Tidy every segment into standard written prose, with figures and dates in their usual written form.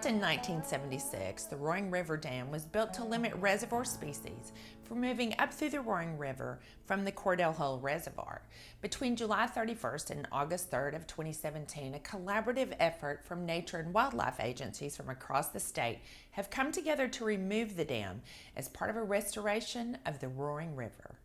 Built in 1976, the Roaring River Dam was built to limit reservoir species from moving up through the Roaring River from the Cordell Hull Reservoir. Between July 31st and August 3rd of 2017, a collaborative effort from nature and wildlife agencies from across the state have come together to remove the dam as part of a restoration of the Roaring River.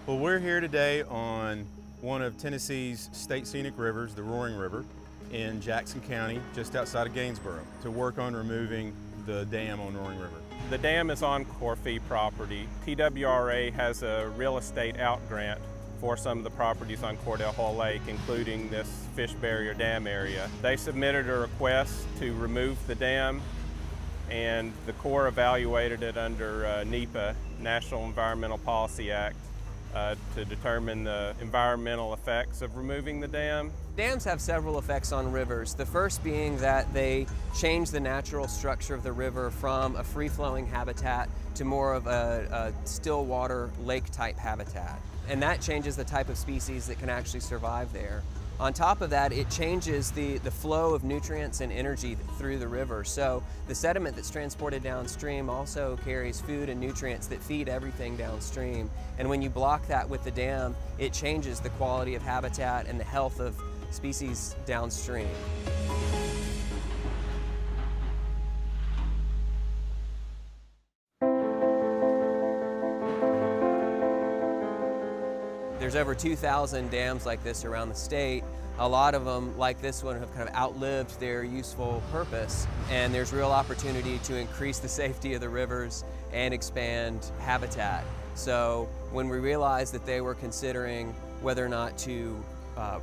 Well, we're here today on one of Tennessee's state scenic rivers, the Roaring River, in Jackson County, just outside of Gainesboro, to work on removing the dam on Roaring River. The dam is on Corps fee property. TWRA has a real estate out grant for some of the properties on Cordell Hull Lake, including this fish barrier dam area. They submitted a request to remove the dam, and the Corps evaluated it under NEPA, National Environmental Policy Act, to determine the environmental effects of removing the dam. Dams have several effects on rivers. The first being that they change the natural structure of the river from a free-flowing habitat to more of a still water lake-type habitat. And that changes the type of species that can actually survive there. On top of that, it changes the flow of nutrients and energy through the river. So the sediment that's transported downstream also carries food and nutrients that feed everything downstream. And when you block that with the dam, it changes the quality of habitat and the health of species downstream. There's over 2,000 dams like this around the state. A lot of them, like this one, have kind of outlived their useful purpose, and there's real opportunity to increase the safety of the rivers and expand habitat. So when we realized that they were considering whether or not to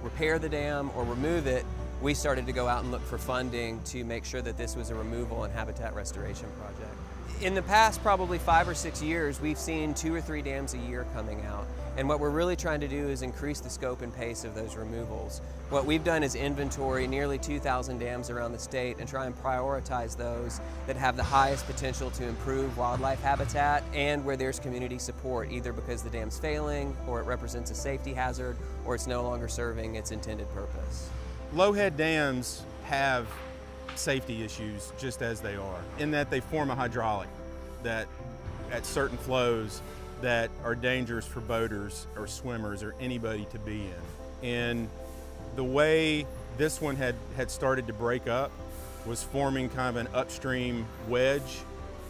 repair the dam or remove it, we started to go out and look for funding to make sure that this was a removal and habitat restoration project. In the past probably 5 or 6 years, we've seen 2 or 3 dams a year coming out. And what we're really trying to do is increase the scope and pace of those removals. What we've done is inventory nearly 2,000 dams around the state and try and prioritize those that have the highest potential to improve wildlife habitat and where there's community support, either because the dam's failing or it represents a safety hazard or it's no longer serving its intended purpose. Low-head dams have safety issues just as they are, in that they form a hydraulic that at certain flows that are dangerous for boaters or swimmers or anybody to be in. And the way this one had started to break up was forming kind of an upstream wedge,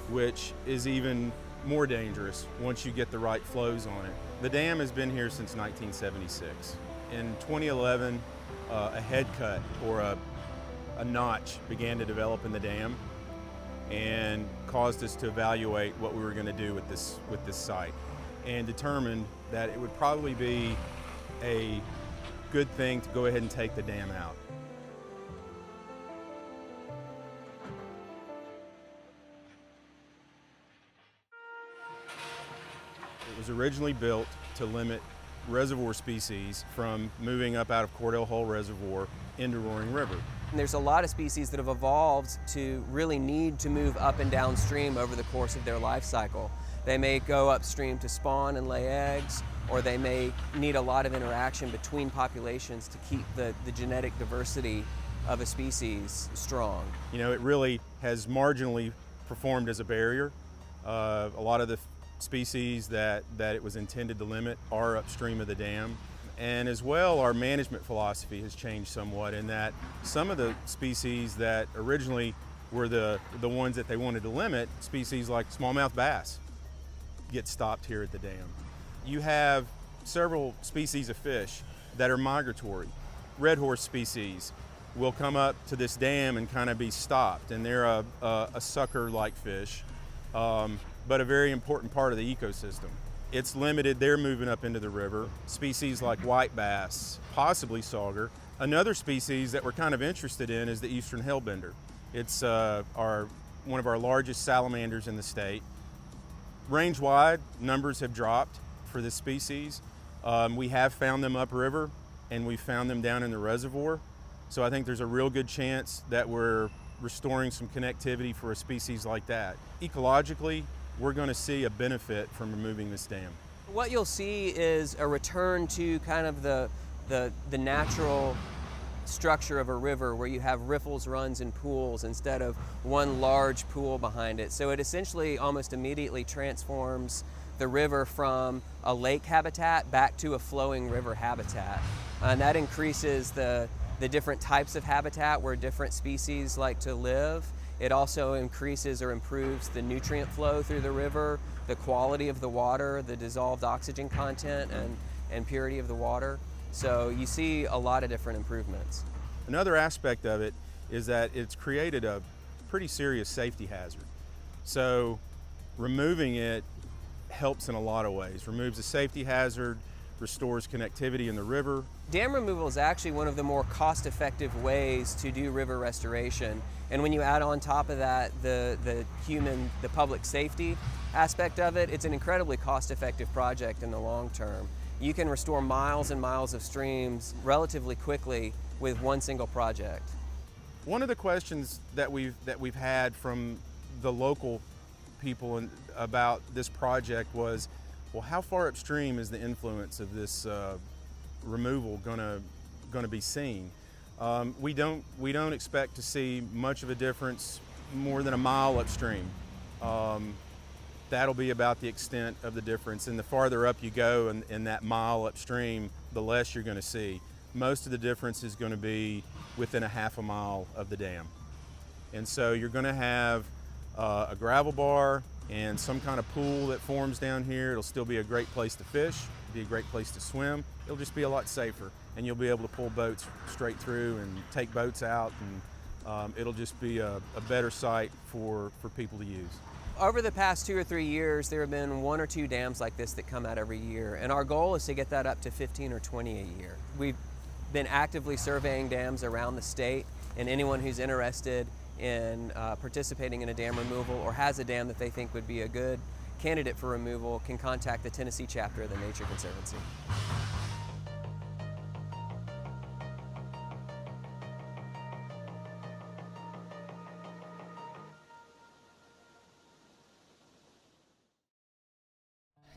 which is even more dangerous once you get the right flows on it. The dam has been here since 1976. In 2011, a head cut or a notch began to develop in the dam and caused us to evaluate what we were going to do with this site, and determined that it would probably be a good thing to go ahead and take the dam out. It was originally built to limit reservoir species from moving up out of Cordell Hull Reservoir into Roaring River. And there's a lot of species that have evolved to really need to move up and downstream over the course of their life cycle. They may go upstream to spawn and lay eggs, or they may need a lot of interaction between populations to keep the genetic diversity of a species strong. You know, it really has marginally performed as a barrier. A lot of the species that it was intended to limit are upstream of the dam. And as well, our management philosophy has changed somewhat in that some of the species that originally were the ones that they wanted to limit, species like smallmouth bass, get stopped here at the dam. You have several species of fish that are migratory. Red horse species will come up to this dam and kind of be stopped, and they're a sucker-like fish, but a very important part of the ecosystem. It's limited, they're moving up into the river. Species like white bass, possibly sauger. Another species that we're kind of interested in is the eastern hellbender. It's one of our largest salamanders in the state. Range-wide, numbers have dropped for this species. We have found them upriver, and we found them down in the reservoir. So I think there's a real good chance that we're restoring some connectivity for a species like that. Ecologically, we're going to see a benefit from removing this dam. What you'll see is a return to kind of the natural structure of a river, where you have riffles, runs, and pools instead of one large pool behind it. So it essentially almost immediately transforms the river from a lake habitat back to a flowing river habitat. And that increases the different types of habitat where different species like to live. It also increases or improves the nutrient flow through the river, the quality of the water, the dissolved oxygen content, and purity of the water. So you see a lot of different improvements. Another aspect of it is that it's created a pretty serious safety hazard. So removing it helps in a lot of ways. Removes a safety hazard, restores connectivity in the river. Dam removal is actually one of the more cost-effective ways to do river restoration. And when you add on top of that the public safety aspect of it, it's an incredibly cost-effective project in the long term. You can restore miles and miles of streams relatively quickly with one single project. One of the questions that we've had from the local people about this project was, well, how far upstream is the influence of this removal going to be seen? We don't expect to see much of a difference more than a mile upstream. That'll be about the extent of the difference. And the farther up you go in that mile upstream, the less you're going to see. Most of the difference is going to be within a half a mile of the dam. And so you're going to have a gravel bar and some kind of pool that forms down here. It'll still be a great place to fish, be a great place to swim. It'll just be a lot safer, and you'll be able to pull boats straight through and take boats out, and it'll just be a better site for people to use. Over the past 2 or 3 years, there have been 1 or 2 dams like this that come out every year, and our goal is to get that up to 15 or 20 a year. We've been actively surveying dams around the state, and anyone who's interested in participating in a dam removal or has a dam that they think would be a good candidate for removal can contact the Tennessee chapter of the Nature Conservancy.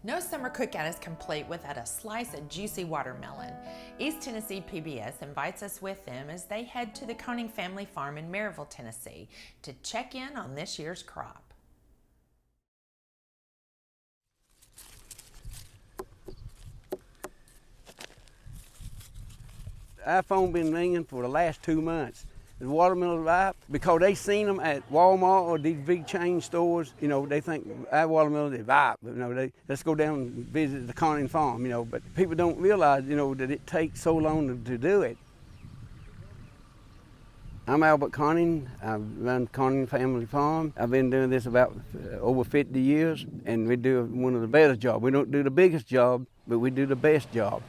No summer cookout is complete without a slice of juicy watermelon. East Tennessee PBS invites us with them as they head to the Koning family farm in Maryville, Tennessee to check in on this year's crop. Our phone been ringing for the last 2 months. The watermelon ripe because they seen them at Walmart or these big chain stores. You know, they think our watermelon is ripe. You know, let's go down and visit the Koning farm. You know, but people don't realize, you know, that it takes so long to do it. I'm Albert Koning. I run Koning Family Farm. I've been doing this about over 50 years, and we do one of the better jobs. We don't do the biggest job, but we do the best job.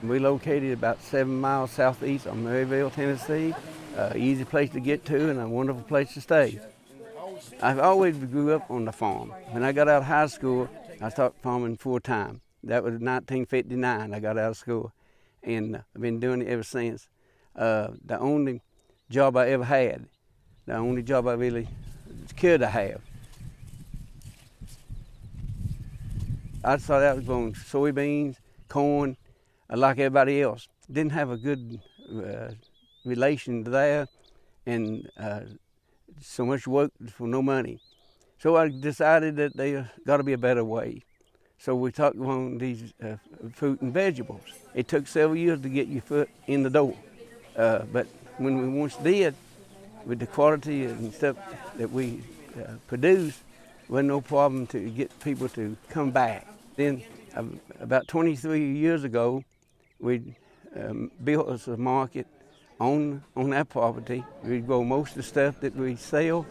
We're located about 7 miles southeast of Maryville, Tennessee. Easy place to get to and a wonderful place to stay. I've always grew up on the farm. When I got out of high school, I started farming full time. That was 1959, I got out of school. And I've been doing it ever since. The only job I ever had, the only job I really could have. I started out growing soybeans, corn, like everybody else. Didn't have a good relation there, and so much work for no money. So I decided that there got to be a better way. So we took on these fruit and vegetables. It took several years to get your foot in the door, but when we once did, with the quality and stuff that we produced, wasn't no problem to get people to come back. Then about 23 years ago, we built us a market on that property. We grow most of the stuff that we sell.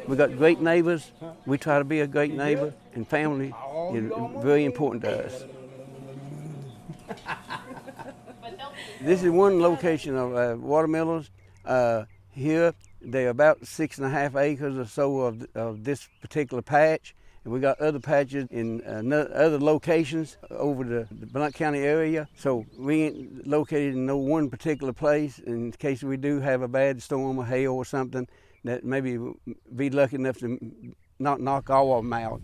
We got great neighbors. We try to be a great neighbor, and family is very important to us. This is one location of watermelons. Here, they're about 6.5 acres or so of this particular patch. And we got other patches in other locations over the Blount County area. So we ain't located in no one particular place. In case we do have a bad storm or hail or something, that maybe be lucky enough to not knock all of them out.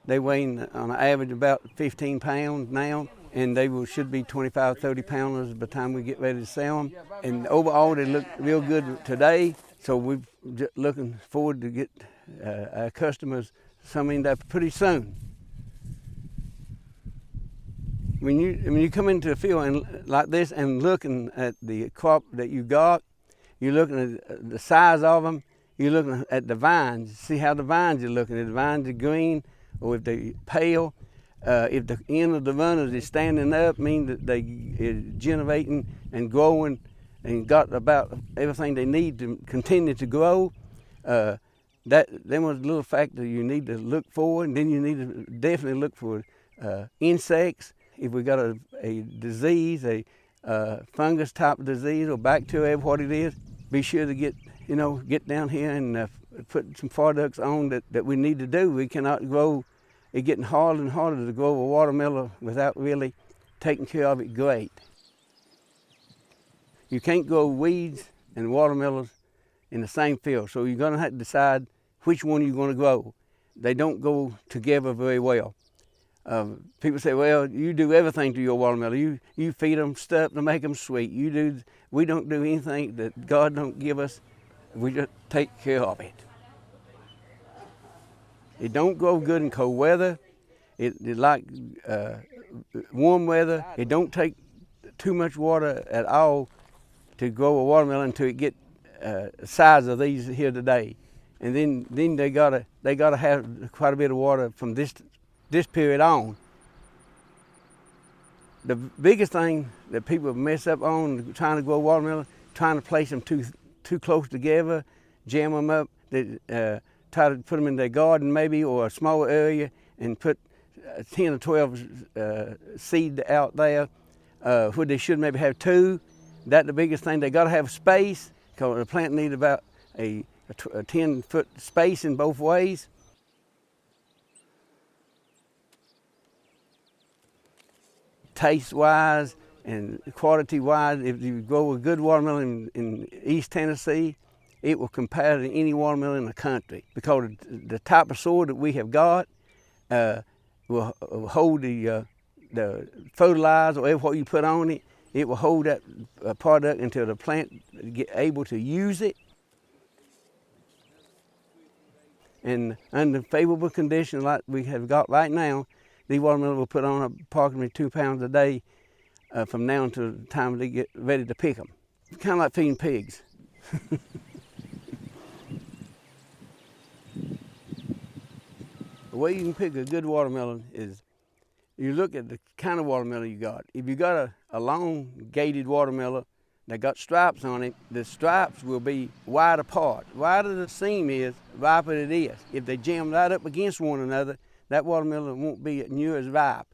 They weigh on an average about 15 pounds now, and they should be 25, 30 pounders by the time we get ready to sell them. And overall, they look real good today, so we're looking forward to get our customers some in there pretty soon. When you come into a field like this and looking at the crop that you got, you're looking at the size of them, you're looking at the vines, see how the vines are looking. If the vines are green, or if they pale, if the end of the runners is standing up, means that they is generating and growing and got about everything they need to continue to grow. Them was a little factor you need to look for, and then you need to definitely look for insects. If we got a disease, a fungus type disease or bacteria, what it is, be sure to get down here and put some products on that we need to do. We cannot grow, it's getting harder and harder to grow a watermelon without really taking care of it great. You can't grow weeds and watermelons in the same field, so you're gonna have to decide which one you're gonna grow. They don't go together very well. People say, well, you do everything to your watermelon. You feed them stuff to make them sweet. We don't do anything that God don't give us. We just take care of it. It don't grow good in cold weather. It like warm weather. It don't take too much water at all to grow a watermelon until it get the size of these here today. And then they gotta have quite a bit of water from this period on. The biggest thing that people mess up on trying to grow watermelon, trying to place them too close together, jam them up. They try to put them in their garden maybe, or a small area, and put 10 or 12 seed out there, where they should maybe have 2. That's the biggest thing. They got to have space, because the plant needs about a 10-foot space in both ways. Taste-wise and quality-wise, if you grow a good watermelon in East Tennessee, it will compare to any watermelon in the country, because the type of soil that we have got will hold the fertilizer or what you put on it. It will hold that product until the plant get able to use it. And under favorable conditions like we have got right now, these watermelons will put on approximately 2 pounds a day from now until the time they get ready to pick them. It's kind of like feeding pigs. The way you can pick a good watermelon is you look at the kind of watermelon you got. If you got a long gated watermelon that got stripes on it, the stripes will be wide apart. Wider the seam is, riper it is. If they jam right up against one another, that watermelon won't be near as ripe.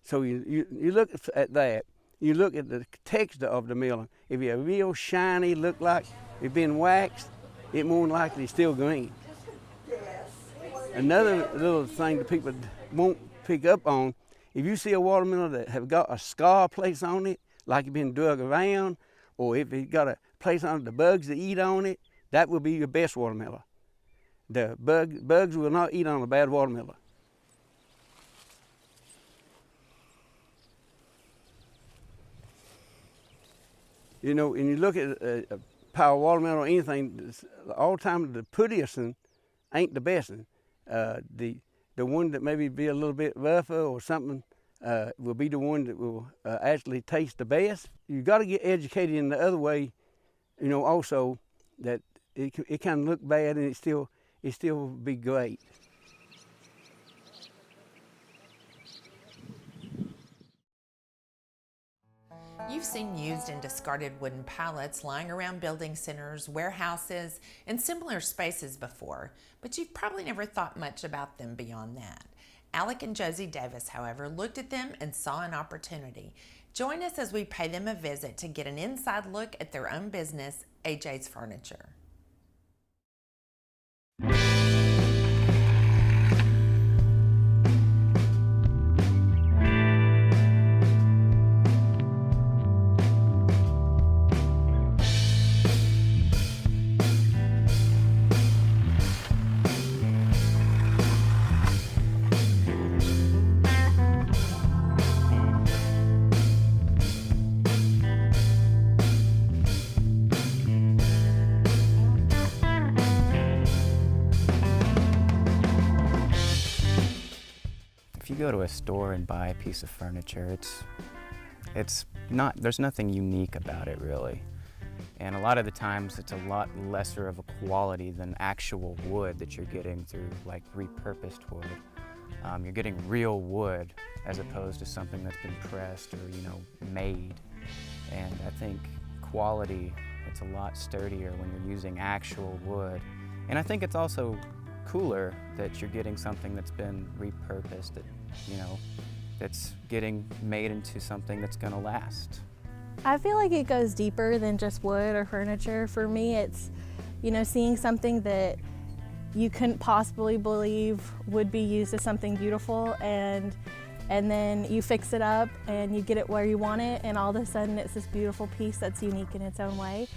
So you look at that. You look at the texture of the melon. If it's real shiny, look like it's been waxed, it more than likely is still green. Another little thing that people won't pick up on, if you see a watermelon that have got a scar place on it, like it's been dug around, or if it got a place on it, the bugs that eat on it, that will be your best watermelon. The bugs will not eat on a bad watermelon. You know, and you look at a pile of watermelon or anything, all the time the prettiest one ain't the best one. The one that maybe be a little bit rougher or something will be the one that will actually taste the best. You got to get educated in the other way, you know, also, that it can look bad and it still be great. You've seen used and discarded wooden pallets lying around building centers, warehouses, and similar spaces before, but you've probably never thought much about them beyond that. Alec and Josie Davis, however, looked at them and saw an opportunity. Join us as we pay them a visit to get an inside look at their own business, AJ's Furniture. If you go to a store and buy a piece of furniture, there's nothing unique about it really. And a lot of the times it's a lot lesser of a quality than actual wood that you're getting through like repurposed wood. You're getting real wood as opposed to something that's been pressed or made. And I think quality, it's a lot sturdier when you're using actual wood. And I think it's also cooler that you're getting something that's been repurposed, that's getting made into something that's going to last. I feel like it goes deeper than just wood or furniture. For me, it's, seeing something that you couldn't possibly believe would be used as something beautiful, and then you fix it up and you get it where you want it, and all of a sudden it's this beautiful piece that's unique in its own way.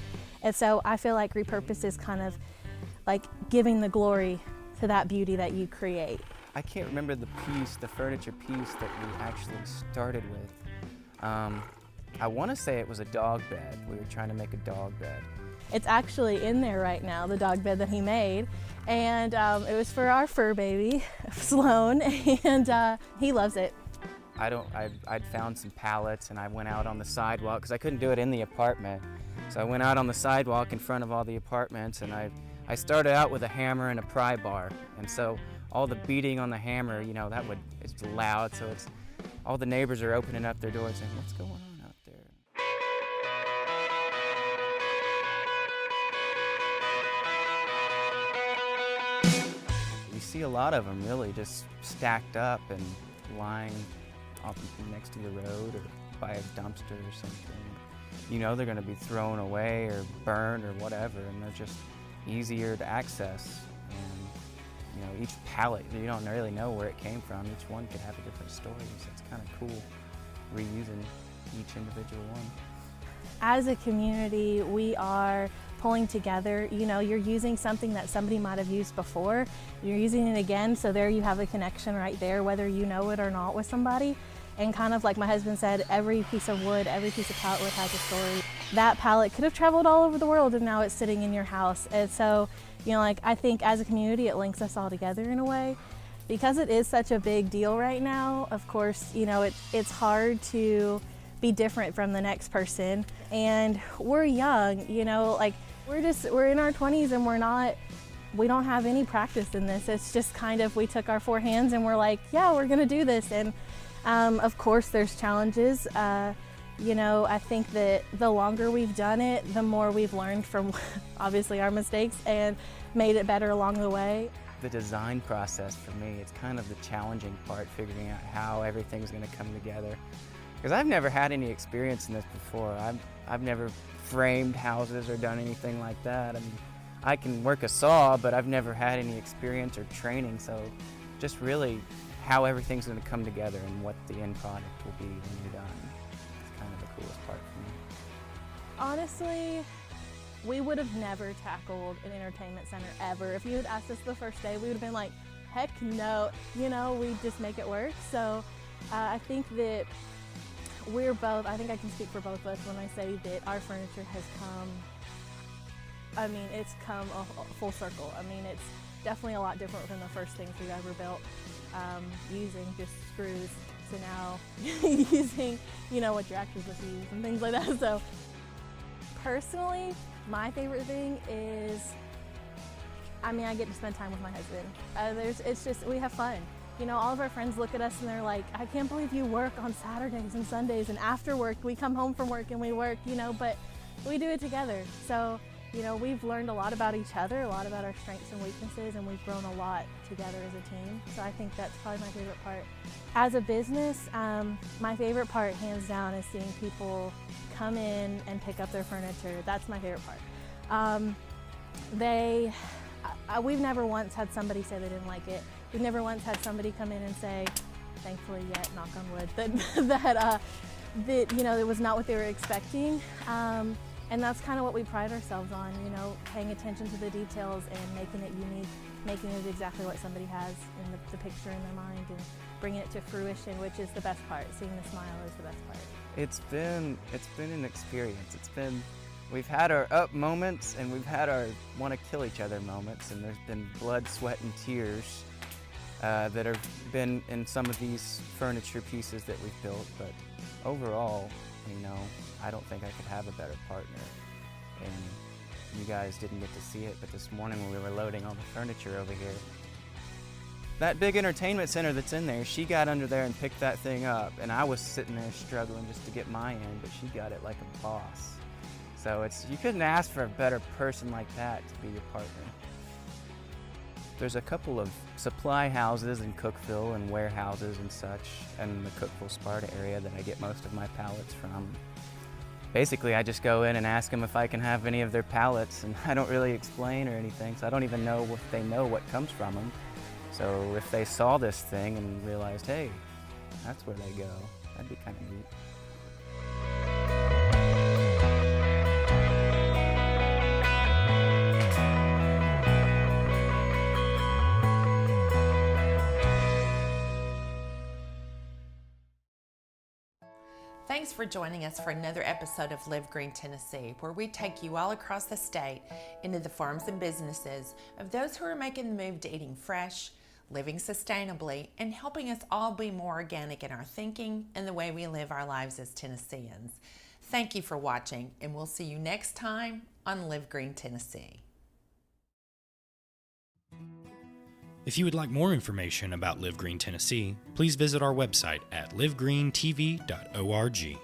And so I feel like repurpose is kind of like giving the glory to that beauty that you create. I can't remember the furniture piece that we actually started with. I want to say it was a dog bed. We were trying to make a dog bed. It's actually in there right now, the dog bed that he made. And it was for our fur baby, Sloan, and he loves it. I'd found some pallets and I went out on the sidewalk because I couldn't do it in the apartment. So I went out on the sidewalk in front of all the apartments, and I started out with a hammer and a pry bar. And so all the beating on the hammer, it's loud, so all the neighbors are opening up their doors saying, what's going on out there? We see a lot of them really just stacked up and lying off next to the road or by a dumpster or something. They're going to be thrown away or burned or whatever, and they're just easier to access. And each pallet, you don't really know where it came from. Each one could have a different story, so it's kind of cool reusing each individual one. As a community, we are pulling together. You're using something that somebody might have used before. You're using it again, so there you have a connection right there, whether you know it or not, with somebody. And kind of like my husband said, every piece of wood, every piece of pallet wood has a story. That pallet could have traveled all over the world, and now it's sitting in your house. And so, I think as a community, it links us all together in a way. Because it is such a big deal right now, of course, it's hard to be different from the next person. And we're young, we're in our 20s, and we don't have any practice in this. It's just kind of, we took our four hands and we're like, yeah, we're gonna do this. And of course there's challenges. I think that the longer we've done it, the more we've learned from obviously our mistakes and made it better along the way. The design process for me, it's kind of the challenging part, figuring out how everything's going to come together. Because I've never had any experience in this before. I've never framed houses or done anything like that. I mean, I can work a saw, but I've never had any experience or training, so just really how everything's going to come together and what the end product will be when you're done. It's kind of the coolest part for me. Honestly, we would have never tackled an entertainment center ever. If you had asked us the first day, we would have been like, heck no, we just make it work. So I think that I think I can speak for both of us when I say that our furniture has it's come a full circle. It's definitely a lot different than the first things we've ever built, using just screws to now using, what your actors would use and things like that. So personally, my favorite thing is, I get to spend time with my husband. We have fun. All of our friends look at us and they're like, I can't believe you work on Saturdays and Sundays, and after work we come home from work and we work, but we do it together. So, You know, we've learned a lot about each other, a lot about our strengths and weaknesses, and we've grown a lot together as a team. So I think that's probably my favorite part. As a business, my favorite part, hands down, is seeing people come in and pick up their furniture. That's my favorite part. We've never once had somebody say they didn't like it. We've never once had somebody come in and say, thankfully yet, knock on wood, that you know, it was not what they were expecting. And that's kind of what we pride ourselves on, you know, paying attention to the details and making it unique, making it exactly what somebody has in the picture in their mind, and bringing it to fruition, which is the best part. Seeing the smile is the best part. It's been an experience. We've had our up moments and we've had our want to kill each other moments, and there's been blood, sweat, and tears that have been in some of these furniture pieces that we've built. But overall, you know, I don't think I could have a better partner. And you guys didn't get to see it, but this morning when we were loading all the furniture over here, that big entertainment center that's in there, she got under there and picked that thing up, and I was sitting there struggling just to get my end, but she got it like a boss. So you couldn't ask for a better person like that to be your partner. There's a couple of supply houses in Cookeville and warehouses and such in the Cookeville-Sparta area that I get most of my pallets from. Basically, I just go in and ask them if I can have any of their pallets, and I don't really explain or anything, so I don't even know if they know what comes from them. So if they saw this thing and realized, hey, that's where they go, that'd be kind of neat. Thanks for joining us for another episode of Live Green Tennessee, where we take you all across the state into the farms and businesses of those who are making the move to eating fresh, living sustainably, and helping us all be more organic in our thinking and the way we live our lives as Tennesseans. Thank you for watching, and we'll see you next time on Live Green Tennessee. If you would like more information about Live Green Tennessee, please visit our website at livegreentv.org.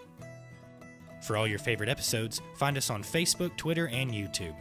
For all your favorite episodes, find us on Facebook, Twitter, and YouTube.